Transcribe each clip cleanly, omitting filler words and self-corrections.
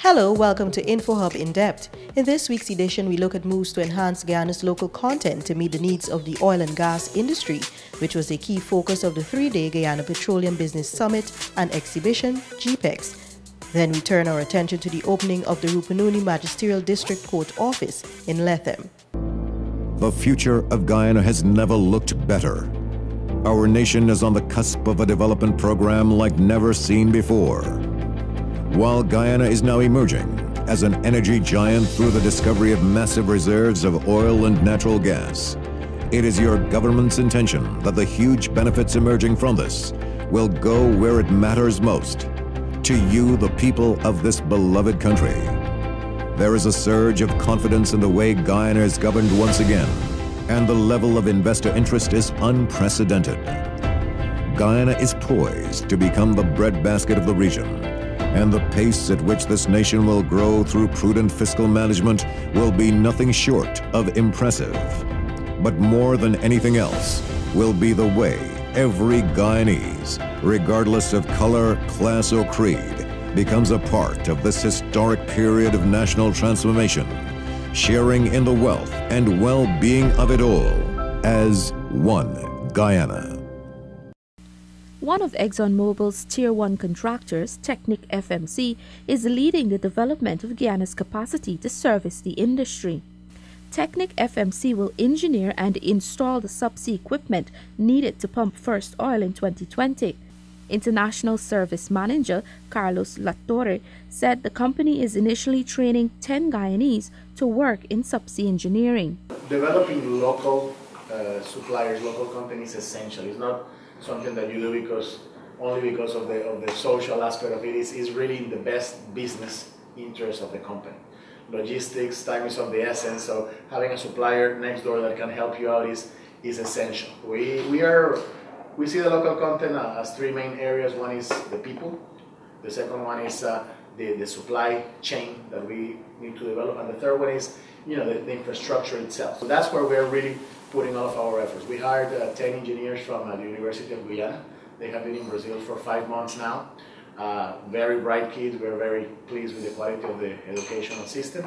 Hello, welcome to INFOHUB In Depth. In this week's edition, we look at moves to enhance Guyana's local content to meet the needs of the oil and gas industry, which was a key focus of the 3-day Guyana Petroleum Business Summit and Exhibition, GPEX. Then we turn our attention to the opening of the Rupununi Magisterial District Court Office in Lethem. The future of Guyana has never looked better. Our nation is on the cusp of a development program like never seen before. While Guyana is now emerging as an energy giant through the discovery of massive reserves of oil and natural gas, it is your government's intention that the huge benefits emerging from this will go where it matters most, to you, the people of this beloved country. There is a surge of confidence in the way Guyana is governed once again, and the level of investor interest is unprecedented. Guyana is poised to become the breadbasket of the region, and the pace at which this nation will grow through prudent fiscal management will be nothing short of impressive. But more than anything else will be the way every Guyanese, regardless of color, class, or creed, becomes a part of this historic period of national transformation, sharing in the wealth and well-being of it all as one Guyana. One of Exxon Mobil's Tier 1 contractors, Technic FMC, is leading the development of Guyana's capacity to service the industry. Technic FMC will engineer and install the subsea equipment needed to pump first oil in 2020. International Service Manager Carlos Latorre said the company is initially training 10 Guyanese to work in subsea engineering. Developing local suppliers, local companies is essential. It's not something that you do only because of the social aspect of it. Is really in the best business interest of the company. Logistics, time is of the essence, so having a supplier next door that can help you out is essential. We see the local content as three main areas. One is the people, the second one is the supply chain that we need to develop, and the third one is the infrastructure itself. So that's where we're really putting all of our efforts. We hired 10 engineers from the University of Guyana. They have been in Brazil for 5 months now. Very bright kids. We're very pleased with the quality of the educational system.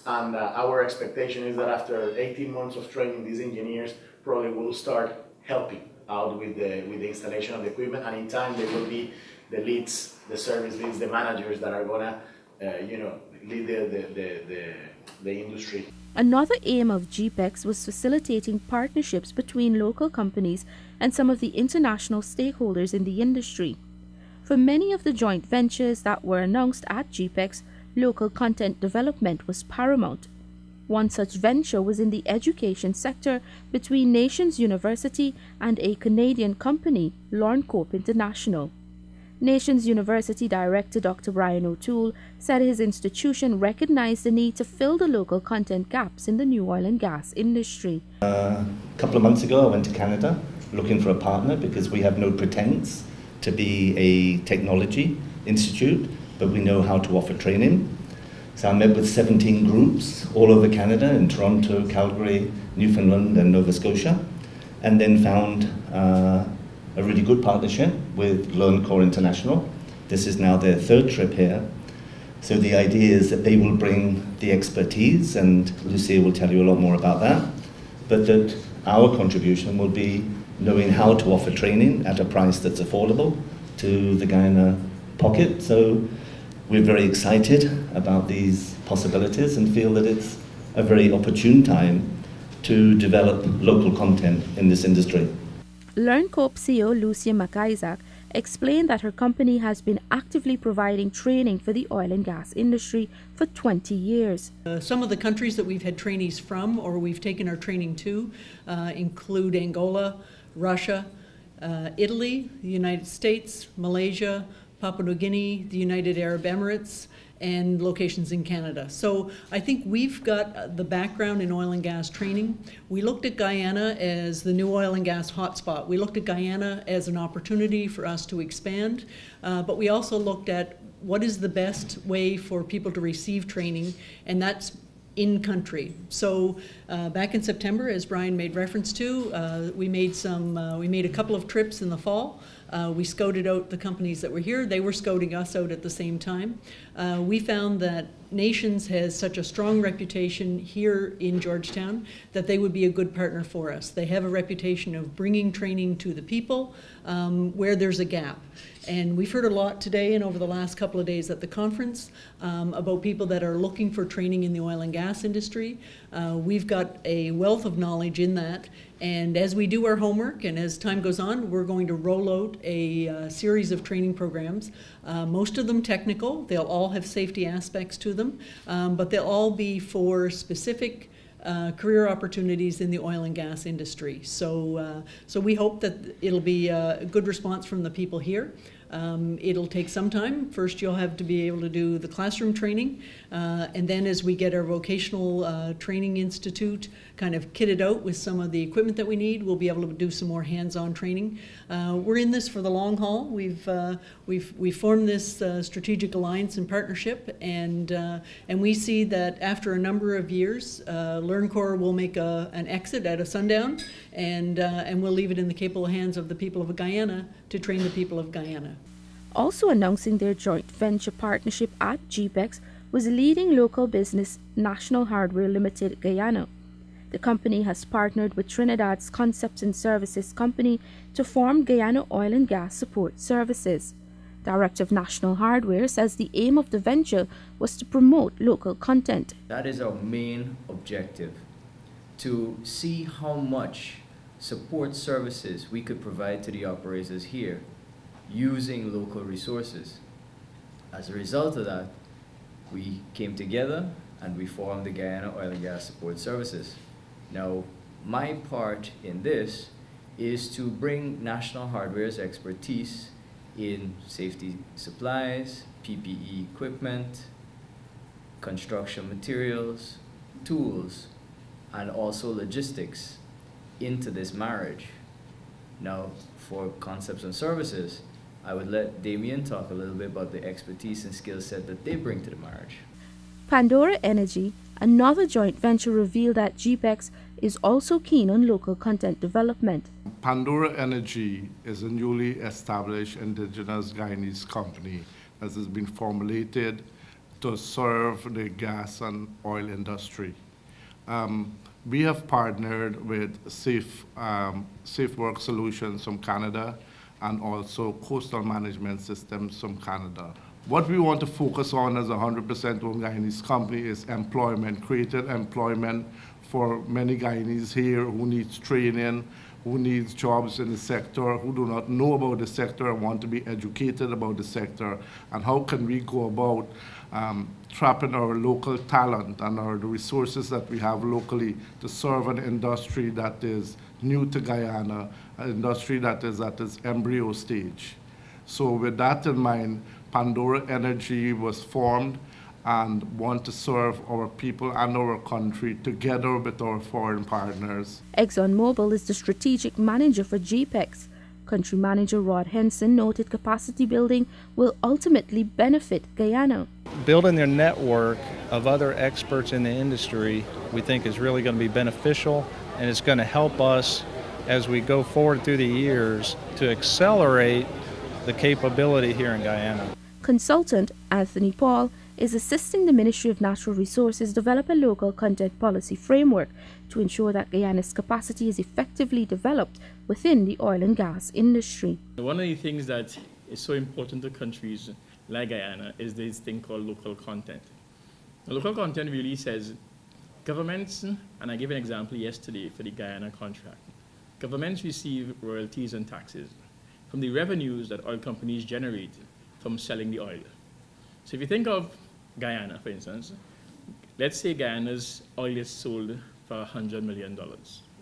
And our expectation is that after 18 months of training, these engineers probably will start helping out with the installation of the equipment, and in time they will be the leads, the service leads, the managers that are gonna lead the industry. Another aim of GPEX was facilitating partnerships between local companies and some of the international stakeholders in the industry. For many of the joint ventures that were announced at GPEX, local content development was paramount. One such venture was in the education sector between Nations University and a Canadian company, Lancope International. Nations University Director Dr. Brian O'Toole said his institution recognized the need to fill the local content gaps in the new oil and gas industry. A couple of months ago I went to Canada looking for a partner because we have no pretense to be a technology institute, but we know how to offer training. So I met with 17 groups all over Canada, in Toronto, Calgary, Newfoundland and Nova Scotia, and then found a really good partnership with Lancope International. This is now their 3rd trip here. So the idea is that they will bring the expertise, and Lucia will tell you a lot more about that, but that our contribution will be knowing how to offer training at a price that's affordable to the Guyana pocket. So we're very excited about these possibilities and feel that it's a very opportune time to develop local content in this industry. Lancope CEO Lucia McIsaac explained that her company has been actively providing training for the oil and gas industry for 20 years. Some of the countries that we've had trainees from or we've taken our training to include Angola, Russia, Italy, the United States, Malaysia, Papua New Guinea, the United Arab Emirates, and locations in Canada. So I think we've got the background in oil and gas training. We looked at Guyana as the new oil and gas hotspot. We looked at Guyana as an opportunity for us to expand, but we also looked at what is the best way for people to receive training, and that's in country. So back in September, as Brian made reference to, we made a couple of trips in the fall We scouted out the companies that were here. They were scouting us out at the same time. We found that Nations has such a strong reputation here in Georgetown that they would be a good partner for us. They have a reputation of bringing training to the people where there's a gap. And we've heard a lot today and over the last couple of days at the conference about people that are looking for training in the oil and gas industry. We've got a wealth of knowledge in that. And as we do our homework and as time goes on, we're going to roll out a series of training programs, most of them technical. They'll all have safety aspects to them, but they'll all be for specific career opportunities in the oil and gas industry. So we hope that it'll be a good response from the people here. It'll take some time. First, you'll have to be able to do the classroom training, and then as we get our vocational training institute kind of kitted out with some of the equipment that we need, we'll be able to do some more hands-on training. We're in this for the long haul. We've formed this strategic alliance and partnership, and we see that after a number of years, LearnCorps will make an exit at a sundown, and we'll leave it in the capable hands of the people of Guyana to train the people of Guyana. Also announcing their joint venture partnership at GPEX was leading local business National Hardware Limited Guyana. The company has partnered with Trinidad's Concepts and Services Company to form Guyana Oil and Gas Support Services. Director of National Hardware says the aim of the venture was to promote local content. That is our main objective, to see how much support services we could provide to the operators here using local resources. As a result of that, we came together and we formed the Guyana Oil and Gas Support Services. Now, my part in this is to bring National Hardware's expertise in safety supplies, PPE equipment, construction materials, tools, and also logistics into this marriage. Now, for Concepts and Services, I would let Damien talk a little bit about the expertise and skill set that they bring to the marriage. Pandora Energy, another joint venture, revealed that GPEX is also keen on local content development. Pandora Energy is a newly established indigenous Guyanese company that has been formulated to serve the gas and oil industry. We have partnered with Safe Work Solutions from Canada and also Coastal Management Systems from Canada. What we want to focus on as a 100% owned Guyanese company is employment, created employment for many Guyanese here who needs training, who needs jobs in the sector, who do not know about the sector and want to be educated about the sector, and how can we go about trapping our local talent and the resources that we have locally to serve an industry that is new to Guyana, an industry that is at its embryo stage. So with that in mind, Pandora Energy was formed and want to serve our people and our country together with our foreign partners. Exxon Mobil is the strategic manager for GPEX. Country manager Rod Henson noted capacity building will ultimately benefit Guyana. Building their network of other experts in the industry we think is really going to be beneficial, and it's going to help us as we go forward through the years to accelerate the capability here in Guyana. Consultant Anthony Paul is assisting the Ministry of Natural Resources develop a local content policy framework to ensure that Guyana's capacity is effectively developed within the oil and gas industry. One of the things that is so important to countries like Guyana is this thing called local content. The local content really says governments, and I gave an example yesterday for the Guyana contract, governments receive royalties and taxes from the revenues that oil companies generate from selling the oil. So if you think of Guyana, for instance, let's say Guyana's oil is sold for $100 million,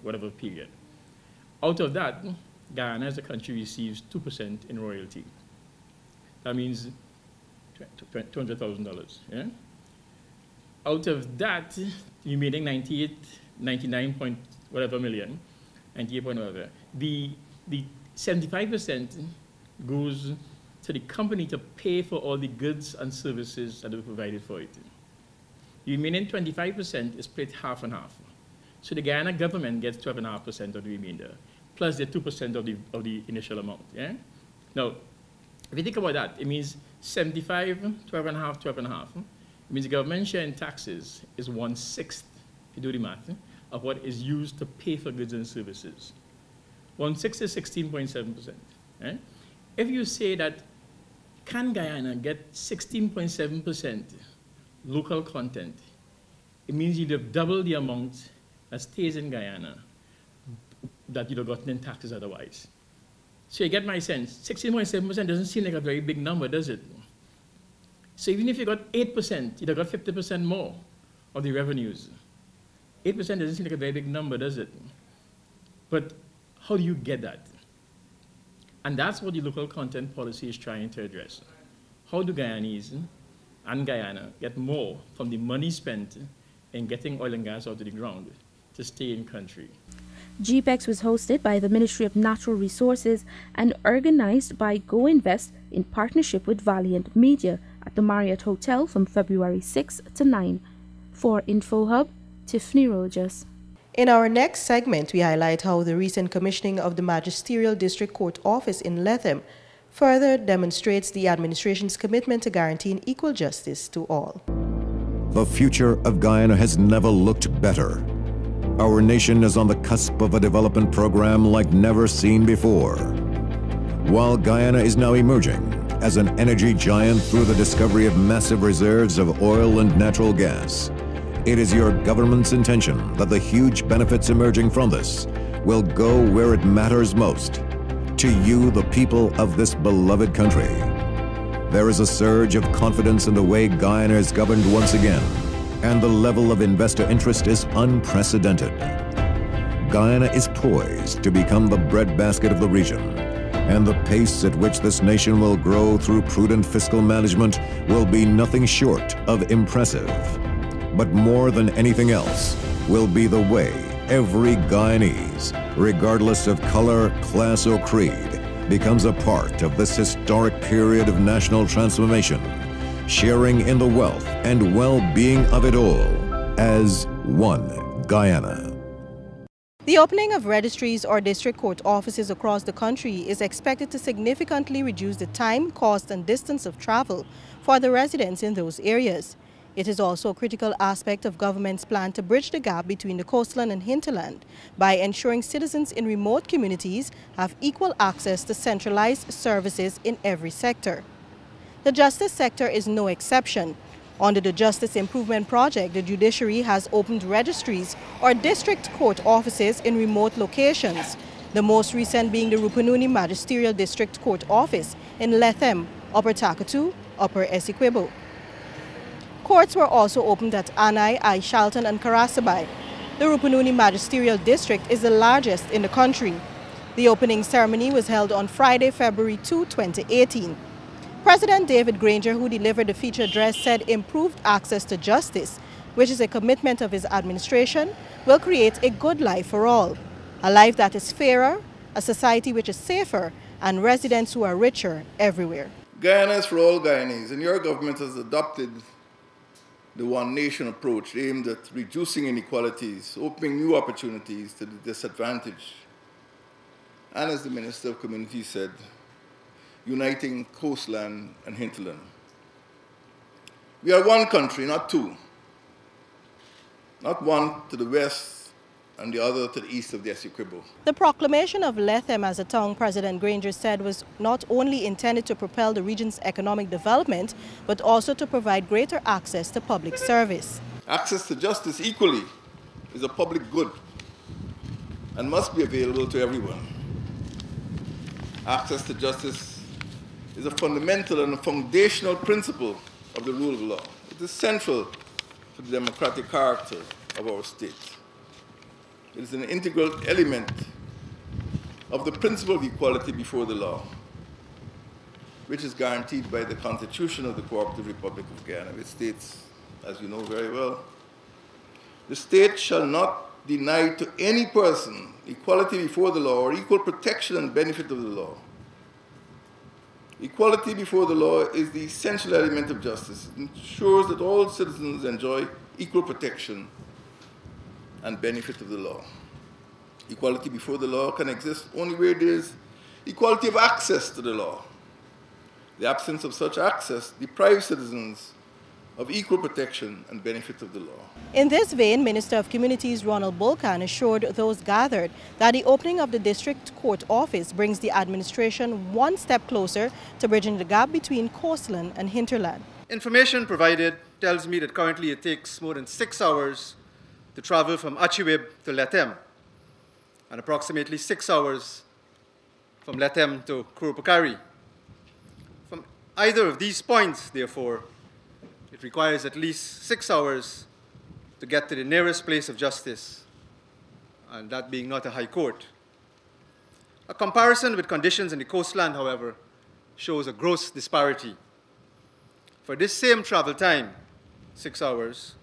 whatever period. Out of that, Guyana as a country receives 2% in royalty. That means $200,000. Yeah? Out of that, the remaining 99 point whatever million, 98 point whatever, the 75% goes to the company to pay for all the goods and services that are provided for it. The remaining 25% is split half and half. So the Guyana government gets 12.5% of the remainder, plus the 2% of the initial amount. Yeah? Now, if you think about that, it means 75, 12.5, 12.5. It means the government share in taxes is 1/6, if you do the math, of what is used to pay for goods and services. 1/6 is 16.7%. Right? If you say that, can Guyana get 16.7% local content, it means you'd have doubled the amount that stays in Guyana that you'd have gotten in taxes otherwise. So you get my sense. 16.7% doesn't seem like a very big number, does it? So even if you got 8%, you'd have got 50% more of the revenues. 8% doesn't seem like a very big number, does it? But how do you get that? And that's what the local content policy is trying to address. How do Guyanese and Guyana get more from the money spent in getting oil and gas out of the ground to stay in country? GPEX was hosted by the Ministry of Natural Resources and organized by Go Invest in partnership with Valiant Media at the Marriott Hotel from February 6 to 9. For InfoHub, Tiffany Rogers. In our next segment, we highlight how the recent commissioning of the Magisterial District Court Office in Lethem further demonstrates the administration's commitment to guaranteeing equal justice to all. The future of Guyana has never looked better. Our nation is on the cusp of a development program like never seen before. While Guyana is now emerging as an energy giant through the discovery of massive reserves of oil and natural gas, it is your government's intention that the huge benefits emerging from this will go where it matters most, to you, the people of this beloved country. There is a surge of confidence in the way Guyana is governed once again, and the level of investor interest is unprecedented. Guyana is poised to become the breadbasket of the region, and the pace at which this nation will grow through prudent fiscal management will be nothing short of impressive. But more than anything else will be the way every Guyanese, regardless of color, class, or creed, becomes a part of this historic period of national transformation, sharing in the wealth and well-being of it all as one Guyana. The opening of registries or district court offices across the country is expected to significantly reduce the time, cost, and distance of travel for the residents in those areas. It is also a critical aspect of government's plan to bridge the gap between the coastland and hinterland by ensuring citizens in remote communities have equal access to centralized services in every sector. The justice sector is no exception. Under the Justice Improvement Project, the judiciary has opened registries or district court offices in remote locations, the most recent being the Rupununi Magisterial District Court Office in Lethem, Upper Takatu, Upper Essequibo. Courts were also opened at Anai, Aishalton, and Karasabai. The Rupununi Magisterial District is the largest in the country. The opening ceremony was held on Friday, February 2, 2018. President David Granger, who delivered the feature address, said improved access to justice, which is a commitment of his administration, will create a good life for all. A life that is fairer, a society which is safer, and residents who are richer everywhere. Guyana is for all Guyanese, and your government has adopted the One Nation approach aimed at reducing inequalities, opening new opportunities to the disadvantaged, and as the Minister of Communities said, uniting coastland and hinterland. We are one country, not two. Not one to the west and the other to the east of the Essequibo. The proclamation of Lethem as a town, President Granger said, was not only intended to propel the region's economic development, but also to provide greater access to public service. Access to justice equally is a public good and must be available to everyone. Access to justice is a fundamental and a foundational principle of the rule of law. It is central to the democratic character of our state. It is an integral element of the principle of equality before the law, which is guaranteed by the Constitution of the Cooperative Republic of Guyana, which states, as you know very well, the state shall not deny to any person equality before the law or equal protection and benefit of the law. Equality before the law is the essential element of justice. It ensures that all citizens enjoy equal protection and benefit of the law. Equality before the law can exist only where there is Equality of access to the law. The absence of such access deprives citizens of equal protection and benefit of the law. In this vein, Minister of Communities Ronald Bulkan assured those gathered that the opening of the district court office brings the administration one step closer to bridging the gap between coastland and hinterland. Information provided tells me that currently it takes more than 6 hours to travel from Achiwib to Letem, and approximately 6 hours from Letem to Kurupakari. From either of these points, therefore, it requires at least 6 hours to get to the nearest place of justice, and that being not a high court. A comparison with conditions in the coastland, however, shows a gross disparity. For this same travel time, 6 hours,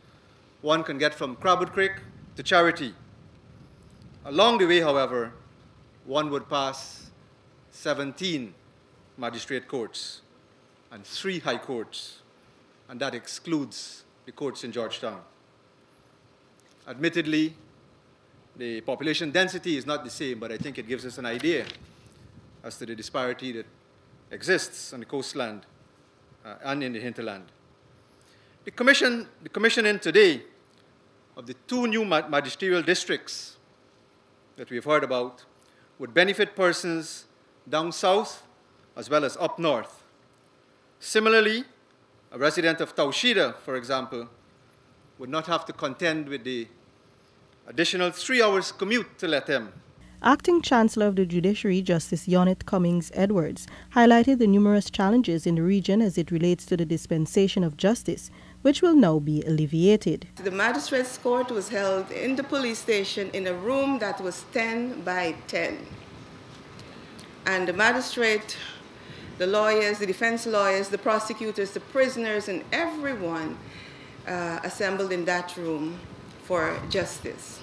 one can get from Crabwood Creek to Charity. Along the way, however, one would pass 17 magistrate courts and 3 high courts, and that excludes the courts in Georgetown. Admittedly, the population density is not the same, but I think it gives us an idea as to the disparity that exists on the coastland and in the hinterland. The commissioning today of the 2 new magisterial districts that we've heard about would benefit persons down south as well as up north. Similarly, a resident of Taushida, for example, would not have to contend with the additional 3 hours commute to Letem. Acting Chancellor of the Judiciary, Justice Yonit Cummings Edwards, highlighted the numerous challenges in the region as it relates to the dispensation of justice, which will now be alleviated. The magistrate's court was held in the police station in a room that was 10 by 10. And the magistrate, the lawyers, the defense lawyers, the prosecutors, the prisoners, and everyone assembled in that room for justice.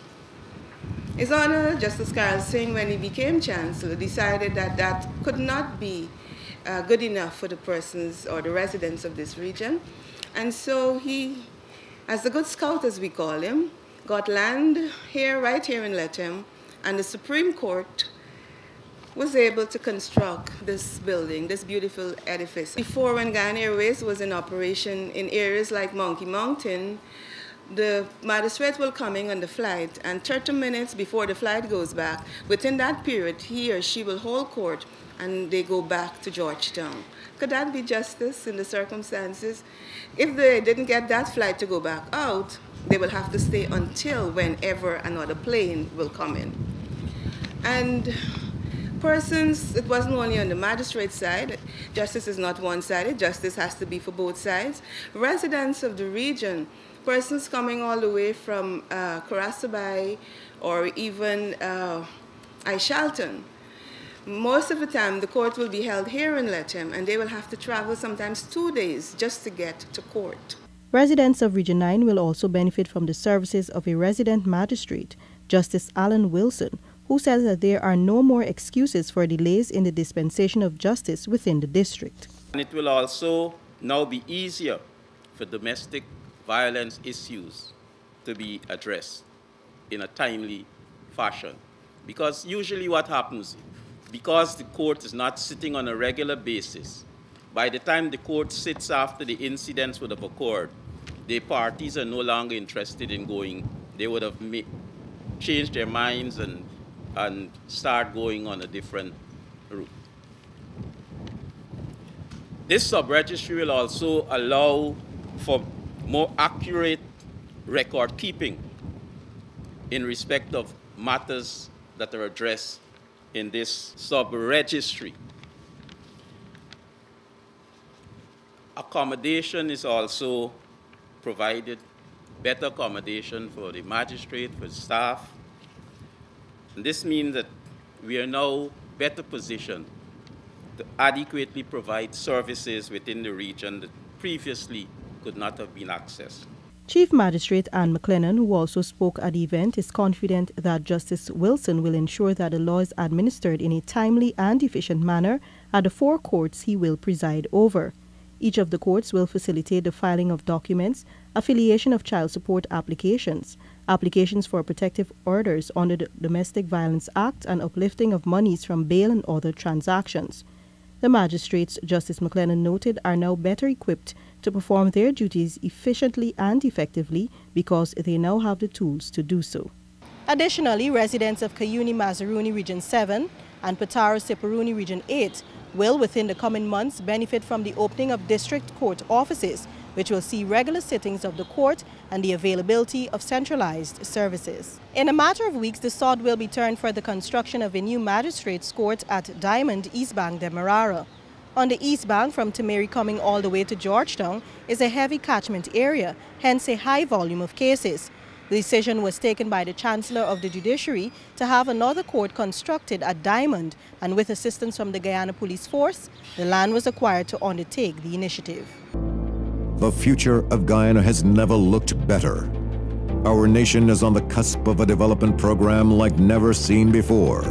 His Honor, Justice Carl Singh, when he became Chancellor, decided that that could not be good enough for the persons or the residents of this region. And so he, as the good scout as we call him, got land here, right here in Letem, and the Supreme Court was able to construct this building, this beautiful edifice. Before, when Guyana Airways was in operation in areas like Monkey Mountain, the magistrate will come in on the flight, and 30 minutes before the flight goes back, within that period, he or she will hold court, and they go back to Georgetown. Could that be justice in the circumstances? If they didn't get that flight to go back out, they will have to stay until whenever another plane will come in. And persons, it wasn't only on the magistrate side. Justice is not one-sided. Justice has to be for both sides. Residents of the region, persons coming all the way from Karasabai or even Aishalton, most of the time the court will be held here in Letem, and they will have to travel sometimes 2 days just to get to court. Residents of Region 9 will also benefit from the services of a resident magistrate, Justice Alan Wilson, who says that there are no more excuses for delays in the dispensation of justice within the district. And it will also now be easier for domestic violence issues to be addressed in a timely fashion. Because usually what happens, because the court is not sitting on a regular basis, by the time the court sits after the incidents would have occurred, the parties are no longer interested in going. They would have changed their minds and start going on a different route. This sub-registry will also allow for more accurate record keeping in respect of matters that are addressed in this sub-registry. Accommodation is also provided, better accommodation for the magistrate, for the staff. And this means that we are now better positioned to adequately provide services within the region that previously could not have been accessed. Chief Magistrate Anne McLennan, who also spoke at the event, is confident that Justice Wilson will ensure that the law is administered in a timely and efficient manner at the 4 courts he will preside over. Each of the courts will facilitate the filing of documents, affiliation of child support applications, applications for protective orders under the Domestic Violence Act, and uplifting of monies from bail and other transactions. The magistrates, Justice McLennan noted, are now better equipped to perform their duties efficiently and effectively because they now have the tools to do so. Additionally, residents of Cuyuni-Mazaruni Region 7 and Patara-Siparuni Region 8 will, within the coming months, benefit from the opening of district court offices, which will see regular sittings of the court and the availability of centralized services. In a matter of weeks, the sod will be turned for the construction of a new magistrates court at Diamond, East Bank, Demerara. On the east bank, from Timeri coming all the way to Georgetown, is a heavy catchment area, hence a high volume of cases. The decision was taken by the Chancellor of the Judiciary to have another court constructed at Diamond, and with assistance from the Guyana Police Force, the land was acquired to undertake the initiative. The future of Guyana has never looked better. Our nation is on the cusp of a development program like never seen before.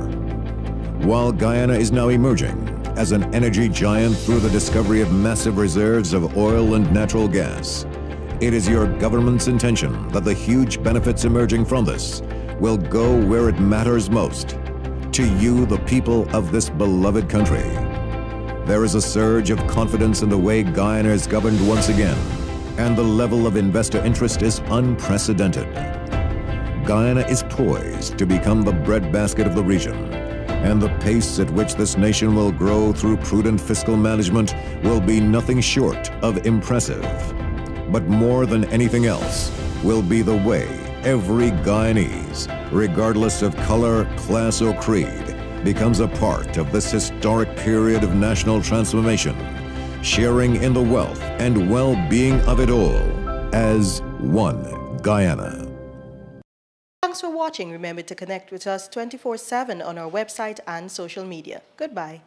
While Guyana is now emerging as an energy giant through the discovery of massive reserves of oil and natural gas, it is your government's intention that the huge benefits emerging from this will go where it matters most, to you, the people of this beloved country. There is a surge of confidence in the way Guyana is governed once again, and the level of investor interest is unprecedented. Guyana is poised to become the breadbasket of the region, and the pace at which this nation will grow through prudent fiscal management will be nothing short of impressive. But more than anything else will be the way every Guyanese, regardless of color, class, or creed, becomes a part of this historic period of national transformation, sharing in the wealth and well-being of it all as one Guyana. Thanks for watching. Remember to connect with us 24/7 on our website and social media. Goodbye.